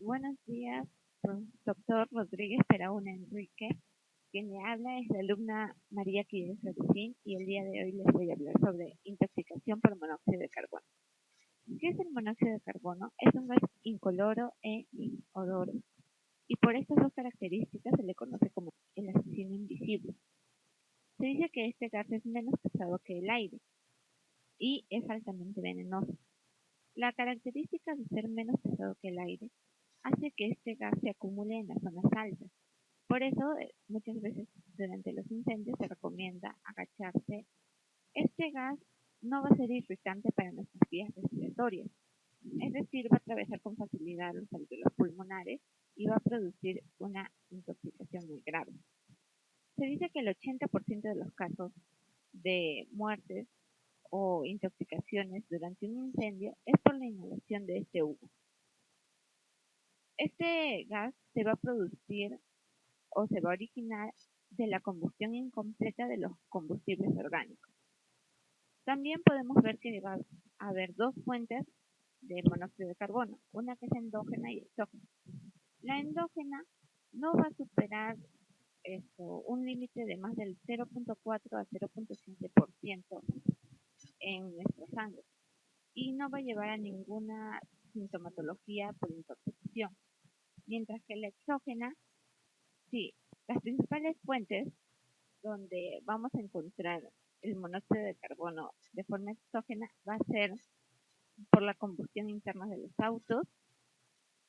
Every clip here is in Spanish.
Buenos días, doctor Rodríguez Peraúna Enrique. Quien le habla es la alumna María Quirós Rodríguez y el día de hoy les voy a hablar sobre intoxicación por monóxido de carbono. ¿Qué es el monóxido de carbono? Es un gas incoloro e inodoro y por estas dos características se le conoce como el asesino invisible. Se dice que este gas es menos pesado que el aire y es altamente venenoso. La característica de ser menos pesado que el aire hace que este gas se acumule en las zonas altas. Por eso, muchas veces durante los incendios se recomienda agacharse. Este gas no va a ser irritante para nuestras vías respiratorias, es decir, va a atravesar con facilidad los alveolos pulmonares y va a producir una intoxicación muy grave. Se dice que el 80% de los casos de muertes o intoxicaciones durante un incendio es por la inhalación de este humo. Este gas se va a producir o se va a originar de la combustión incompleta de los combustibles orgánicos. También podemos ver que va a haber dos fuentes de monóxido de carbono, una que es endógena y exógena. La endógena no va a superar un límite de más del 0.4 a 0.15% en nuestra sangre y no va a llevar a ninguna sintomatología por intoxicación, mientras que la exógena, sí, las principales fuentes donde vamos a encontrar el monóxido de carbono de forma exógena va a ser por la combustión interna de los autos,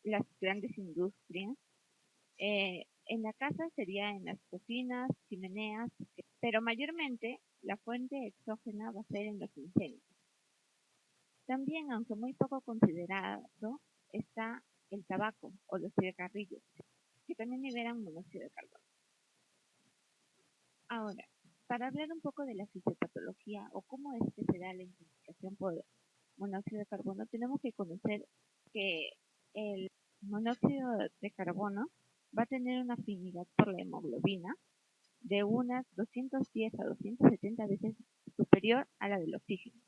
las grandes industrias. En la casa sería en las cocinas, chimeneas, pero mayormente la fuente exógena va a ser en los incendios. También, aunque muy poco considerado, está el tabaco o los cigarrillos, que también liberan monóxido de carbono. Ahora, para hablar un poco de la fisiopatología o cómo es que se da la intoxicación por monóxido de carbono, tenemos que conocer que el monóxido de carbono va a tener una afinidad por la hemoglobina de unas 210 a 270 veces superior a la del oxígeno.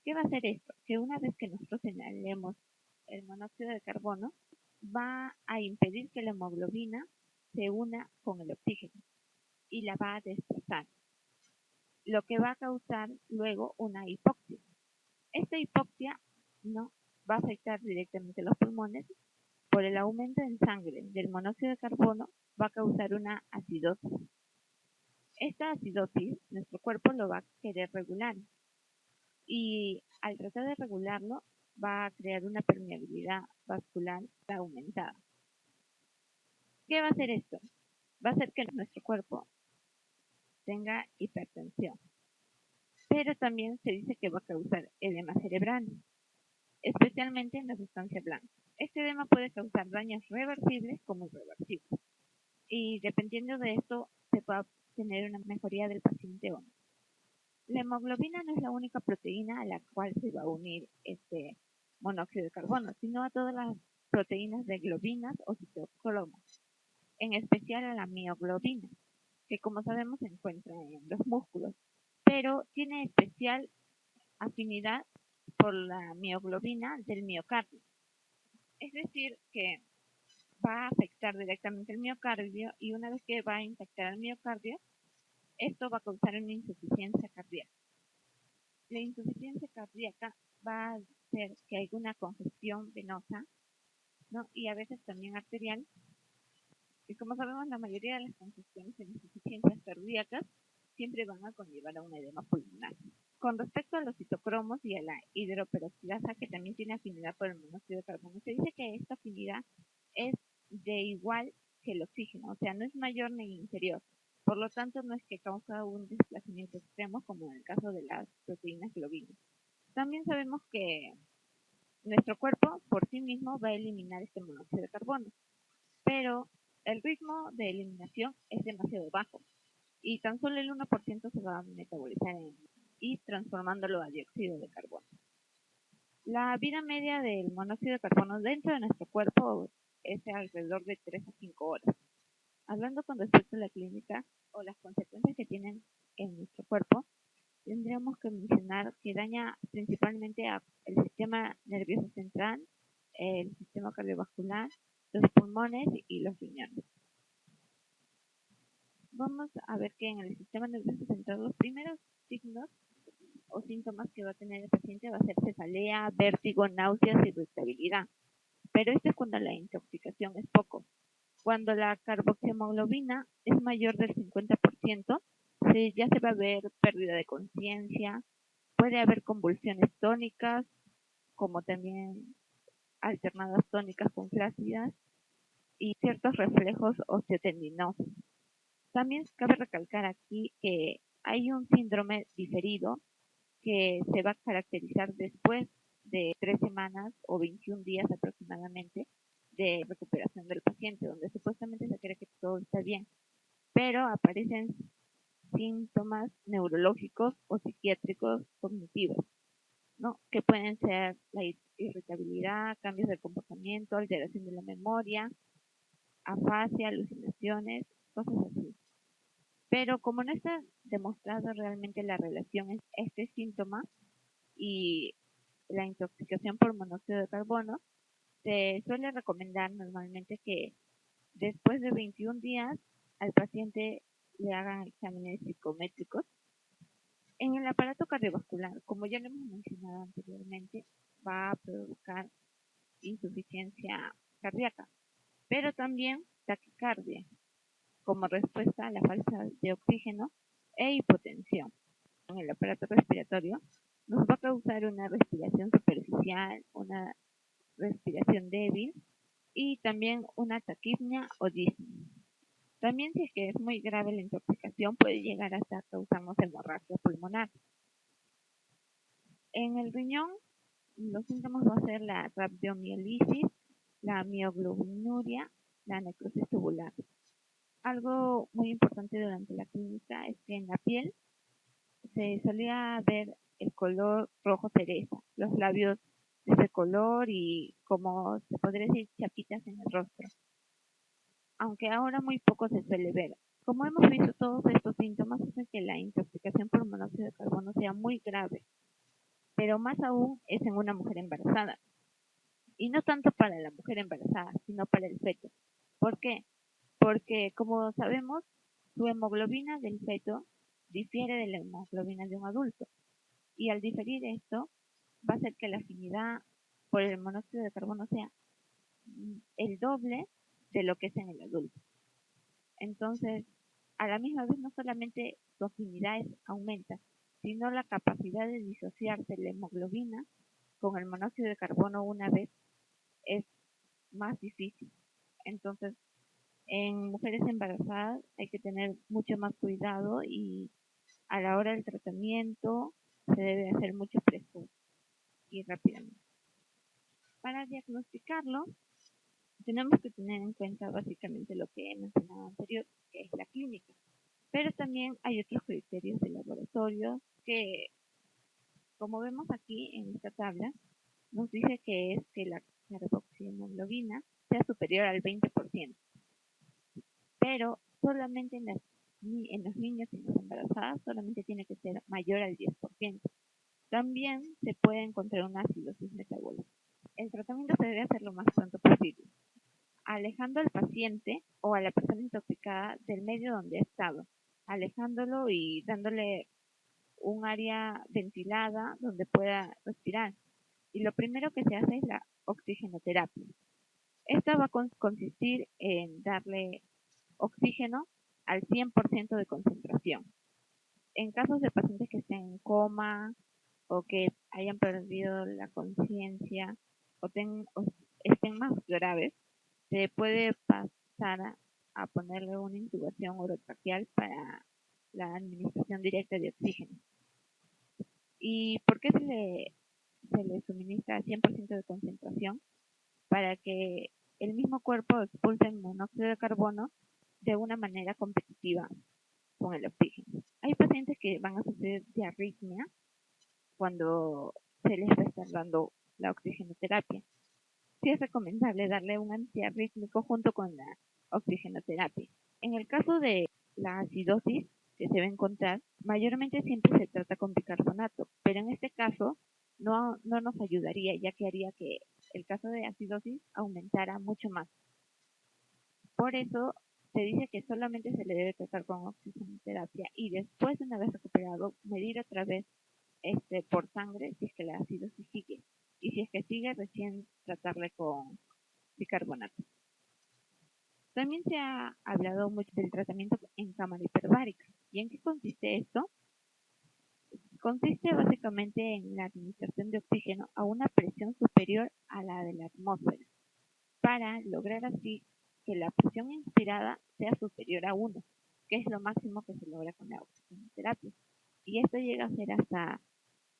¿Qué va a hacer esto? Que una vez que nosotros inhalemos el monóxido de carbono, va a impedir que la hemoglobina se una con el oxígeno y la va a desplazar, lo que va a causar luego una hipoxia. Esta hipoxia no va a afectar directamente los pulmones. Por el aumento en sangre del monóxido de carbono va a causar una acidosis. Esta acidosis nuestro cuerpo lo va a querer regular y al tratar de regularlo va a crear una permeabilidad vascular aumentada. ¿Qué va a hacer esto? Va a hacer que nuestro cuerpo tenga hipertensión, pero también se dice que va a causar edema cerebral, especialmente en la sustancia blanca. Este edema puede causar daños reversibles como irreversibles, y dependiendo de esto se va a tener una mejoría del paciente o no. La hemoglobina no es la única proteína a la cual se va a unir este monóxido de carbono, sino a todas las proteínas de globinas o citocromos, en especial a la mioglobina, que como sabemos se encuentra en los músculos, pero tiene especial afinidad por la mioglobina del miocardio. Es decir, que va a afectar directamente el miocardio y una vez que va a infectar el miocardio, esto va a causar una insuficiencia cardíaca. La insuficiencia cardíaca va a hacer que haya una congestión venosa, ¿no? Y a veces también arterial. Y como sabemos, la mayoría de las congestiones e insuficiencias cardíacas siempre van a conllevar a un edema pulmonar. Con respecto a los citocromos y a la hidroperoxidasa, que también tiene afinidad por el monóxido de carbono, se dice que esta afinidad es de igual que el oxígeno, o sea, no es mayor ni inferior. Por lo tanto, no es que causa un desplazamiento extremo como en el caso de las proteínas globinas. También sabemos que nuestro cuerpo por sí mismo va a eliminar este monóxido de carbono, pero el ritmo de eliminación es demasiado bajo y tan solo el 1% se va a metabolizar y transformándolo a dióxido de carbono. La vida media del monóxido de carbono dentro de nuestro cuerpo es alrededor de 3 a 5 horas. Hablando con respecto a la clínica o las consecuencias que tienen en nuestro cuerpo, tendríamos que mencionar que daña principalmente el sistema nervioso central, el sistema cardiovascular, los pulmones y los riñones. Vamos a ver que en el sistema nervioso central los primeros signos o síntomas que va a tener el paciente va a ser cefalea, vértigo, náuseas, irritabilidad. Pero esto es cuando la intoxicación es poco. Cuando la carboxiemoglobina es mayor del 50%, ya se va a ver pérdida de conciencia, puede haber convulsiones tónicas, como también alternadas tónicas con flácidas, y ciertos reflejos osteotendinosos. También cabe recalcar aquí que hay un síndrome diferido que se va a caracterizar después de 3 semanas o 21 días aproximadamente de recuperación del paciente, donde supuestamente se cree que todo está bien, pero aparecen síntomas neurológicos o psiquiátricos cognitivos, ¿no? Que pueden ser la irritabilidad, cambios de comportamiento, alteración de la memoria, afasia, alucinaciones, cosas así. Pero como no está demostrado realmente la relación entre este síntoma y la intoxicación por monóxido de carbono, se suele recomendar normalmente que después de 21 días al paciente le hagan exámenes psicométricos. En el aparato cardiovascular, como ya lo hemos mencionado anteriormente, va a provocar insuficiencia cardíaca, pero también taquicardia, como respuesta a la falta de oxígeno e hipotensión. En el aparato respiratorio nos va a causar una respiración superficial, una respiración débil y también una taquipnea o disnea. También si es que es muy grave la intoxicación puede llegar hasta causarnos hemorragia pulmonar. En el riñón los síntomas van a ser la rabdomiolisis, la mioglobinuria, la necrosis tubular. Algo muy importante durante la clínica es que en la piel se solía ver el color rojo cereza, los labios de ese color y como se podría decir chapitas en el rostro, aunque ahora muy poco se suele ver. Como hemos visto, todos estos síntomas hacen que la intoxicación por monóxido de carbono sea muy grave, pero más aún es en una mujer embarazada. Y no tanto para la mujer embarazada, sino para el feto. ¿Por qué? Porque, como sabemos, su hemoglobina del feto difiere de la hemoglobina de un adulto. Y al diferir esto, va a hacer que la afinidad por el monóxido de carbono sea el doble de lo que es en el adulto. Entonces, a la misma vez, no solamente su afinidad aumenta, sino la capacidad de disociarse la hemoglobina con el monóxido de carbono una vez es más difícil. Entonces, en mujeres embarazadas hay que tener mucho más cuidado y a la hora del tratamiento se debe hacer mucho precoz y rápidamente. Para diagnosticarlo, tenemos que tener en cuenta básicamente lo que he mencionado anterior, que es la clínica. Pero también hay otros criterios de laboratorio que, como vemos aquí en esta tabla, nos dice que es que la carboxihemoglobina sea superior al 20%, pero solamente en los niños y en las embarazadas solamente tiene que ser mayor al 10%. También se puede encontrar una acidosis metabólica. El tratamiento se debe hacer lo más pronto posible, alejando al paciente o a la persona intoxicada del medio donde ha estado, alejándolo y dándole un área ventilada donde pueda respirar. Y lo primero que se hace es la oxigenoterapia. Esta va a consistir en darle oxígeno al 100% de concentración. En casos de pacientes que estén en coma o que hayan perdido la conciencia o estén más graves, se puede pasar a ponerle una intubación orotraqueal para la administración directa de oxígeno. ¿Y por qué se le suministra 100% de concentración? Para que el mismo cuerpo expulse el monóxido de carbono de una manera competitiva con el oxígeno. Hay pacientes que van a sufrir de arritmia cuando se les va a estar dando la oxigenoterapia. Sí es recomendable darle un antiarrítmico junto con la oxigenoterapia. En el caso de la acidosis que se va a encontrar, mayormente siempre se trata con bicarbonato, pero en este caso no nos ayudaría, ya que haría que el caso de acidosis aumentara mucho más. Por eso se dice que solamente se le debe tratar con oxigenoterapia y después, una vez recuperado, medir otra vez por sangre si es que la acidosis sigue. Y si es que sigue, recién tratarle con bicarbonato. También se ha hablado mucho del tratamiento en cámara hiperbárica. ¿Y en qué consiste esto? Consiste básicamente en la administración de oxígeno a una presión superior a la de la atmósfera, para lograr así que la presión inspirada sea superior a 1, que es lo máximo que se logra con la oxigenoterapia. Y esto llega a ser hasta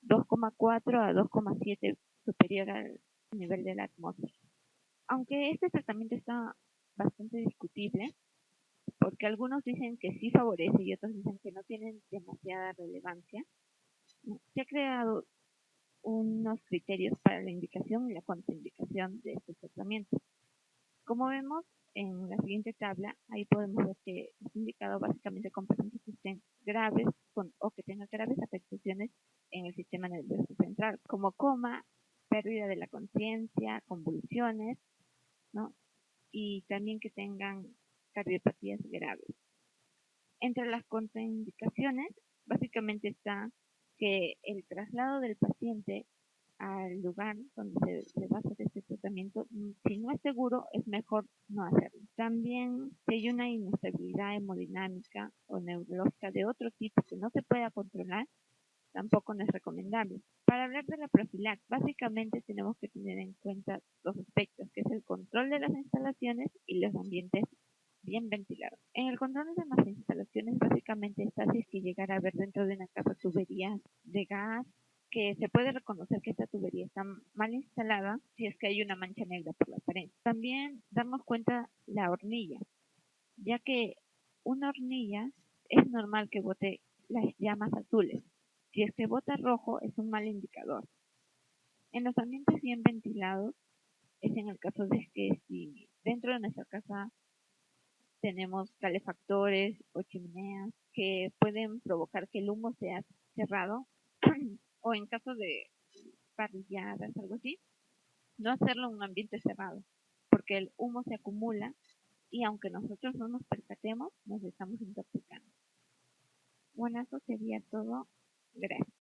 2,4 a 2,7 superior al nivel de la atmósfera. Aunque este tratamiento está bastante discutible, porque algunos dicen que sí favorece y otros dicen que no tienen demasiada relevancia, se ha creado unos criterios para la indicación y la contraindicación de este tratamiento. Como vemos en la siguiente tabla, ahí podemos ver que es indicado básicamente con pacientes que estén graves o que tengan graves afectaciones en el sistema nervioso central, como coma, pérdida de la conciencia, convulsiones, ¿no? Y también que tengan cardiopatías graves. Entre las contraindicaciones, básicamente está que el traslado del paciente al lugar donde se va a hacer este tratamiento, si no es seguro, es mejor no hacerlo. También, si hay una inestabilidad hemodinámica o neurológica de otro tipo que no se pueda controlar, tampoco no es recomendable. Para hablar de la profilaxis, básicamente tenemos que tener en cuenta dos aspectos, que es el control de las instalaciones y los ambientes bien ventilados. En el control de las instalaciones, básicamente está si es que llegara a haber dentro de una casa tuberías de gas, que se puede reconocer que esta tubería está mal instalada si es que hay una mancha negra por la pared. También darnos cuenta la hornilla, ya que una hornilla es normal que bote las llamas azules. Si es que bota rojo, es un mal indicador. En los ambientes bien ventilados, es en el caso de que si dentro de nuestra casa tenemos calefactores o chimeneas que pueden provocar que el humo sea cerrado, o en caso de parrilladas, algo así, no hacerlo en un ambiente cerrado, porque el humo se acumula y aunque nosotros no nos percatemos, nos estamos intoxicando. Bueno, eso sería todo. Gracias.